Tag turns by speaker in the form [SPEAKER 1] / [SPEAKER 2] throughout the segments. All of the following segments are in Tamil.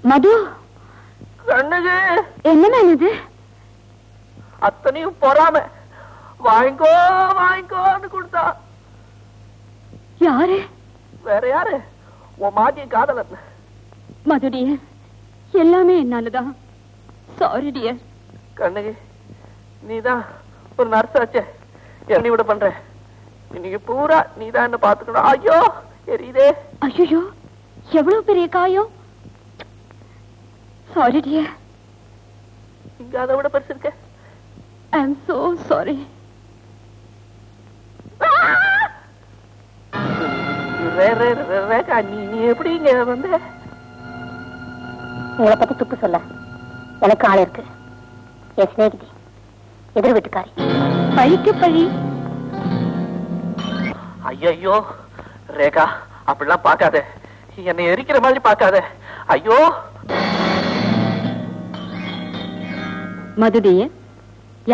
[SPEAKER 1] மது,
[SPEAKER 2] கண்ணுக்கு
[SPEAKER 1] என்ன இது?
[SPEAKER 2] அத்தனையும் பொறாம. வாங்கிக்கோ வாங்கிக்கோன்னு கொடுத்தா.
[SPEAKER 1] யாரு?
[SPEAKER 2] வேற யாரு? உன் மாட்டிய காதலன்.
[SPEAKER 1] மது டியர், எல்லாமே என்னாலதான். Sorry dear.
[SPEAKER 2] கண்ணகி, நீதான் ஒரு நர்ஸ் ஆச்சே, என்ன விட பண்ற? இன்னைக்கு பூரா நீதான் என்ன பாத்துக்கணும். ஐயோ எரியுதே.
[SPEAKER 1] ஐயோ, எவ்வளவு பெரிய காயம். Sorry dear.
[SPEAKER 2] இங்க அதை விட பெருசு இருக்க.
[SPEAKER 1] ஐ அம் சோ சாரி.
[SPEAKER 2] ரேகா, நீ எப்படி இங்க வந்து?
[SPEAKER 3] உங்களை பத்தி துப்பு சொல்ல எனக்கு ஆள் இருக்கு. என் சிநேகிதி, எதிர் வீட்டுக்காரி.
[SPEAKER 1] பழிக்கு பழி.
[SPEAKER 2] ஐயோ ரேகா, அப்படிலாம் பார்க்காத. என்னை எரிக்கிற மாதிரி பார்க்காத. ஐயோ.
[SPEAKER 1] மதுடிய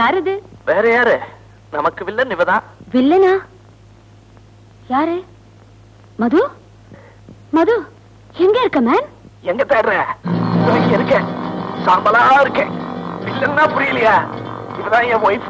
[SPEAKER 1] யாரது?
[SPEAKER 2] வேற யாரு? நமக்கு வில்லன் இவதான்.
[SPEAKER 1] வில்லனா? யாரு? மது, மது எங்க இருக்க மேன்?
[SPEAKER 2] எங்க தேடுற? இருக்க சாம்பலா இருக்கேன். வில்லன்னா புரியலையா? இவதான் என் ஒய்ஃப்.